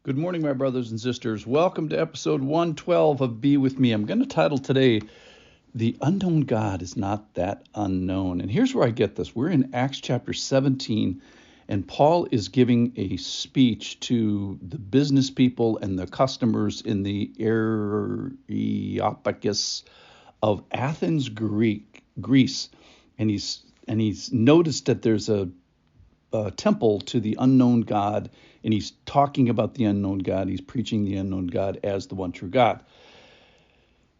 Good morning, my brothers and sisters. Welcome to episode 112 of Be With Me. I'm going to title today, The Unknown God is Not That Unknown. And here's where I get this. We're in Acts chapter 17, and Paul is giving a speech to the business people and the customers in the Areopagus of Athens, Greece. And he's noticed that there's a temple to the unknown God, and he's talking about the unknown God. He's preaching the unknown God as the one true God.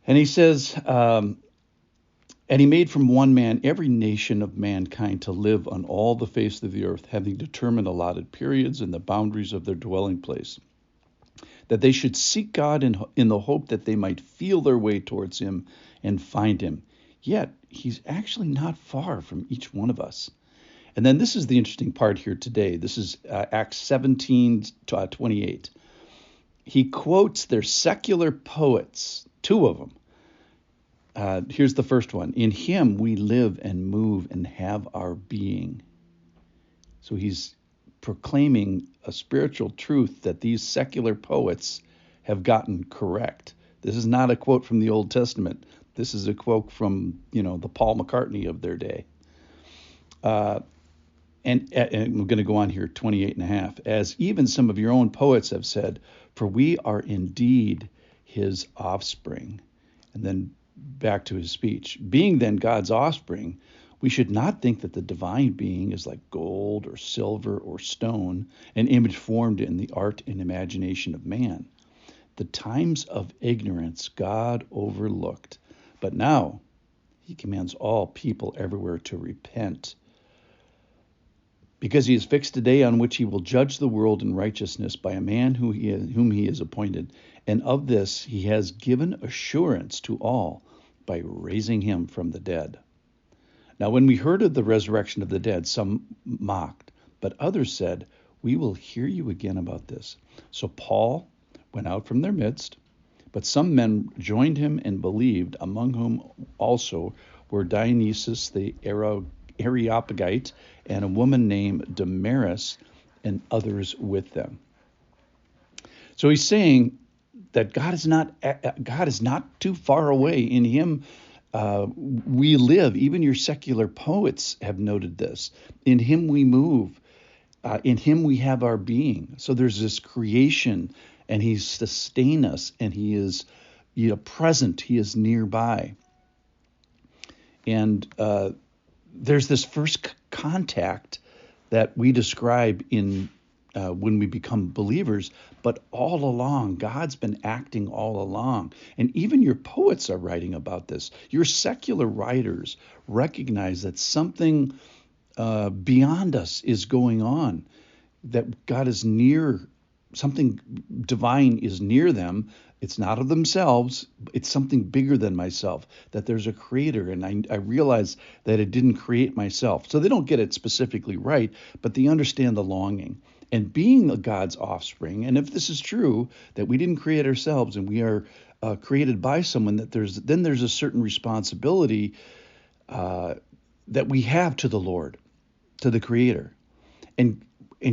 And he says, and he made from one man every nation of mankind to live on all the face of the earth, having determined allotted periods and the boundaries of their dwelling place, that they should seek God in the hope that they might feel their way towards him and find him. Yet he's actually not far from each one of us. And then this is the interesting part here today. This is Acts 17, 28. He quotes their secular poets, two of them. Here's the first one. In him we live and move and have our being. So he's proclaiming a spiritual truth that these secular poets have gotten correct. This is not a quote from the Old Testament. This is a quote from, the Paul McCartney of their day. And we're going to go on here, 28 and a half. As even some of your own poets have said, for we are indeed his offspring. And then back to his speech. Being then God's offspring, we should not think that the divine being is like gold or silver or stone, an image formed in the art and imagination of man. The times of ignorance God overlooked, but now he commands all people everywhere to repent, because he has fixed a day on which he will judge the world in righteousness by a man whom he has appointed. And of this he has given assurance to all by raising him from the dead. Now when we heard of the resurrection of the dead, some mocked, but others said, we will hear you again about this. So Paul went out from their midst, but some men joined him and believed, among whom also were Dionysius the Areopagite, and a woman named Damaris, and others with them. So he's saying that God is not too far away. In him we live. Even your secular poets have noted this. In him we move. In him we have our being. So there's this creation, and he's sustained us, and he is present. He is nearby. And there's this first contact that we describe in when we become believers, but all along, God's been acting all along. And even your poets are writing about this. Your secular writers recognize that something beyond us is going on, that God is near, something divine is near them. It's not of themselves. It's something bigger than myself, that there's a creator. And I realize that it didn't create myself. So they don't get it specifically right, but they understand the longing. And being God's offspring, and if this is true, that we didn't create ourselves and we are created by someone, that there's a certain responsibility that we have to the Lord, to the creator. And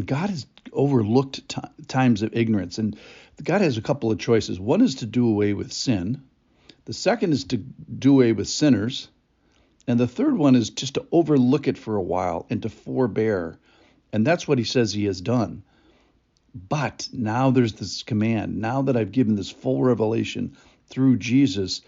God has overlooked times of ignorance. And God has a couple of choices. One is to do away with sin. The second is to do away with sinners. And the third one is just to overlook it for a while and to forbear. And that's what he says he has done. But now there's this command. Now that I've given this full revelation through Jesus,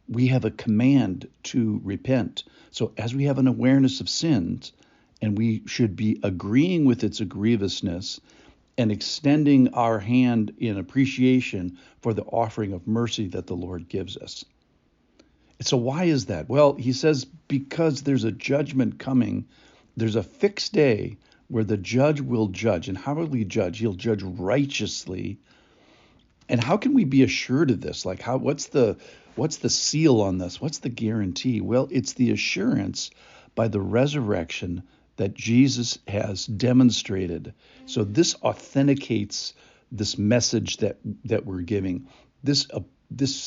we have a command to repent. So as we have an awareness of sins, and we should be agreeing with its grievousness and extending our hand in appreciation for the offering of mercy that the Lord gives us. So why is that? Well, he says, because there's a judgment coming. There's a fixed day where the judge will judge. And how will he judge? He'll judge righteously. And how can we be assured of this? Like, what's the seal on this? What's the guarantee? Well, it's the assurance by the resurrection that Jesus has demonstrated. So this authenticates this message that we're giving. This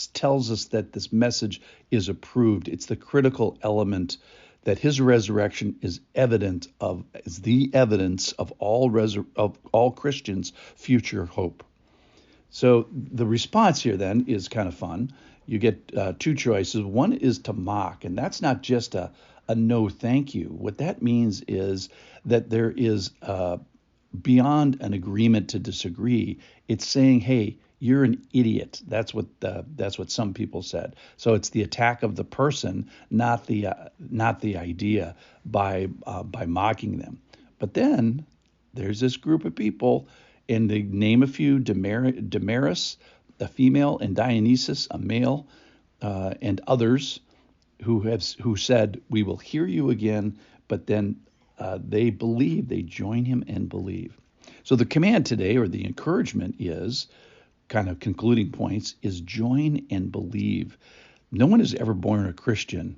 tells us that this message is approved. It's the critical element that his resurrection is the evidence of all Christians' future hope. So the response here then is kind of fun. You get two choices. One is to mock, and that's not just a no thank you. What that means is that there is beyond an agreement to disagree. It's saying, hey, you're an idiot. That's what some people said. So it's the attack of the person, not the idea, by mocking them. But then there's this group of people, and they name a few: Damaris, a female, and Dionysus, a male, and others who said, "We will hear you again." But then they join him and believe. So the command today, or the encouragement, is kind of concluding points, is join and believe. No one is ever born a Christian.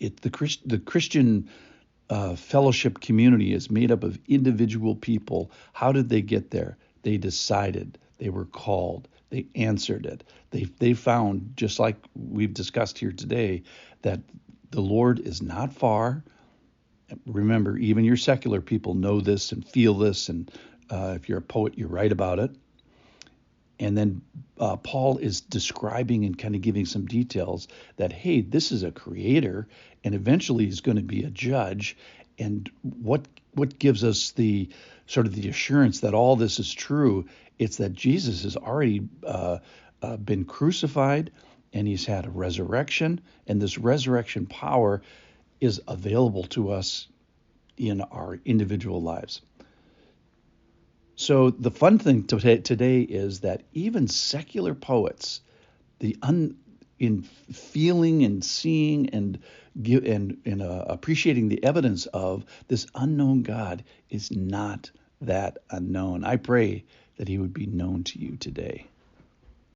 The Christian fellowship community is made up of individual people. How did they get there? They decided. They were called. They answered it. They found, just like we've discussed here today, that the Lord is not far. Remember, even your secular people know this and feel this, and if you're a poet, you write about it. And then Paul is describing and kind of giving some details that, hey, this is a creator, and eventually he's going to be a judge. And what gives us the sort of the assurance that all this is true? It's that Jesus has already been crucified, and he's had a resurrection, and this resurrection power is available to us in our individual lives. So the fun thing today is that even secular poets, in feeling and seeing and appreciating the evidence of this unknown God, is not that unknown. I pray that he would be known to you today.